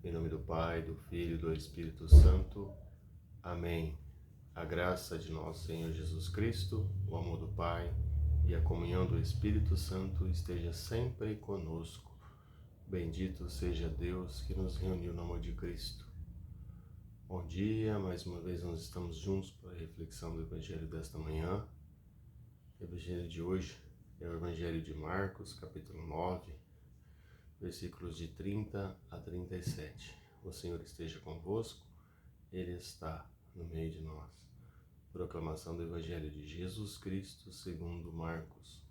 Em nome do Pai, do Filho e do Espírito Santo. Amém. A graça de nosso Senhor Jesus Cristo, o amor do Pai e a comunhão do Espírito Santo esteja sempre conosco. Bendito seja Deus que nos reuniu no amor de Cristo. Bom dia, mais uma vez nós estamos juntos para a reflexão do Evangelho desta manhã. O Evangelho de hoje é o Evangelho de Marcos, capítulo 9, versículos de 30 a 37. O Senhor esteja convosco, Ele está no meio de nós. Proclamação do Evangelho de Jesus Cristo segundo Marcos.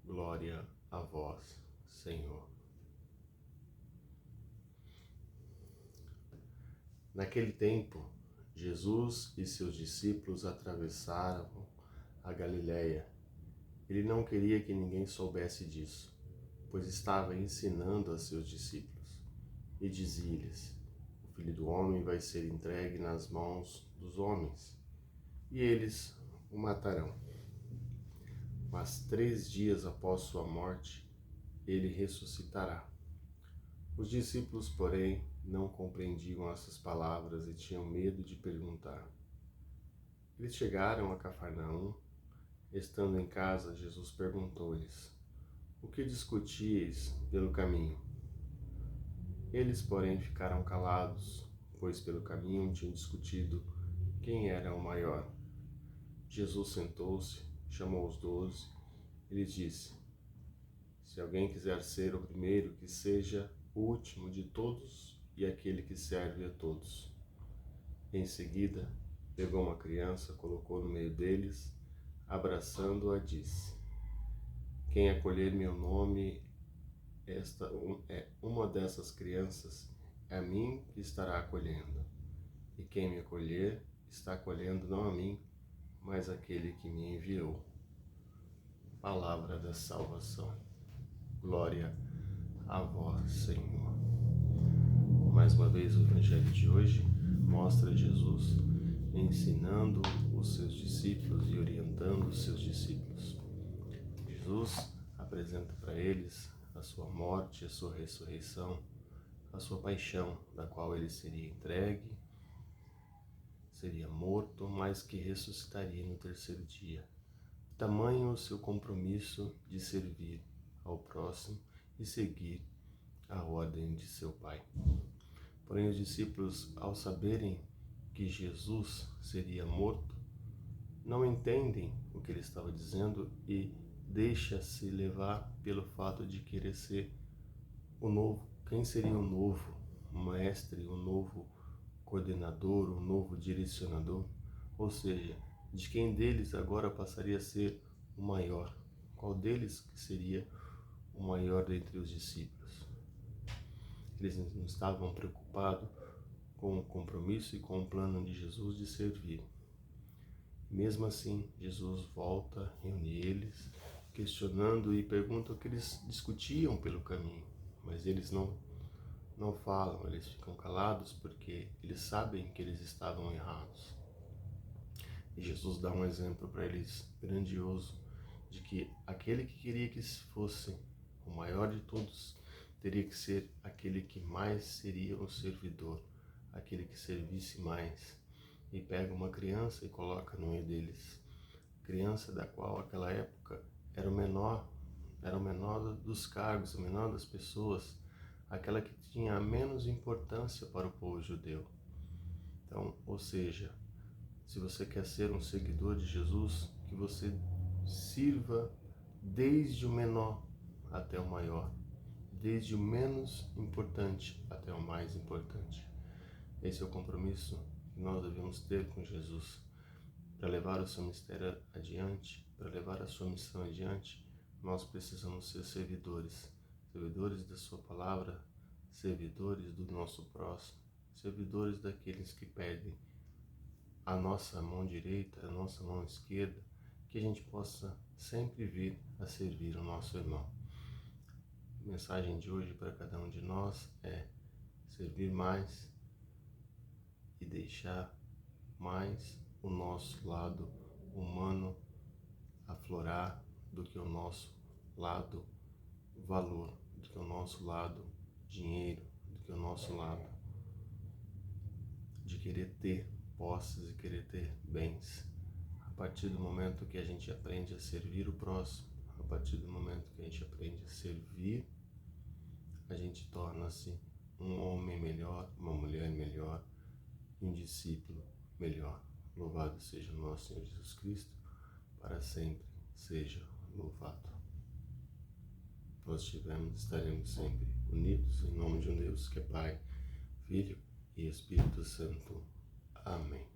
Glória a vós, Senhor. Naquele tempo, Jesus e seus discípulos atravessaram a Galiléia. Ele não queria que ninguém soubesse disso, pois estava ensinando a seus discípulos. E dizia-lhes: o Filho do Homem vai ser entregue nas mãos dos homens, e eles o matarão. Mas 3 dias após sua morte, ele ressuscitará. Os discípulos, porém, não compreendiam essas palavras e tinham medo de perguntar. Eles chegaram a Cafarnaum. Estando em casa, Jesus perguntou-lhes: o que discutíeis pelo caminho? Eles, porém, ficaram calados, pois pelo caminho tinham discutido quem era o maior. Jesus sentou-se, chamou os 12 e lhes disse: se alguém quiser ser o primeiro, que seja o último de todos e aquele que serve a todos. Em seguida, pegou uma criança, colocou no meio deles, abraçando-a, disse: quem acolher meu nome, uma dessas crianças, é a mim que estará acolhendo. E quem me acolher, está acolhendo não a mim, mas aquele que me enviou. Palavra da salvação. Glória a vós, Senhor. Mais uma vez, o Evangelho de hoje mostra Jesus ensinando os seus discípulos e orientando os seus discípulos. Jesus apresenta para eles a sua morte, a sua ressurreição, a sua paixão, da qual ele seria entregue, seria morto, mas que ressuscitaria no 3º dia. Tamanho o seu compromisso de servir ao próximo e seguir a ordem de seu Pai. Porém, os discípulos, ao saberem que Jesus seria morto, não entendem o que ele estava dizendo e deixam-se levar pelo fato de querer ser o novo. Quem seria o novo mestre, o novo coordenador, o novo direcionador? Ou seja, de quem deles agora passaria a ser o maior? Qual deles que seria o maior dentre os discípulos? Eles não estavam preocupados com o compromisso e com o plano de Jesus de servir. Mesmo assim, Jesus volta, reúne eles, questionando e pergunta o que eles discutiam pelo caminho. Mas eles não falam, eles ficam calados porque eles sabem que eles estavam errados. E Jesus dá um exemplo para eles grandioso de que aquele que queria que fosse o maior de todos teria que ser aquele que mais seria o servidor, aquele que servisse mais. E pega uma criança e coloca no meio deles. Criança da qual naquela época era o menor dos cargos, o menor das pessoas, aquela que tinha a menos importância para o povo judeu. Então, ou seja, se você quer ser um seguidor de Jesus, que você sirva desde o menor até o maior, desde o menos importante até o mais importante. Esse é o compromisso que nós devemos ter com Jesus. Para levar o seu mistério adiante, para levar a sua missão adiante, nós precisamos ser servidores, servidores da sua palavra, servidores do nosso próximo, servidores daqueles que pedem a nossa mão direita, a nossa mão esquerda, que a gente possa sempre vir a servir o nosso irmão. A mensagem de hoje para cada um de nós é servir mais e deixar mais o nosso lado humano aflorar do que o nosso lado valor, do que o nosso lado dinheiro, do que o nosso lado querer ter posses e querer ter bens. A partir do momento que a gente aprende a servir o próximo, a partir do momento que a gente aprende a servir, a gente torna-se um homem melhor, uma mulher melhor, um discípulo melhor. Louvado seja o nosso Senhor Jesus Cristo, para sempre seja louvado. Nós estaremos sempre unidos em nome de um Deus que é Pai, Filho e Espírito Santo. Amém.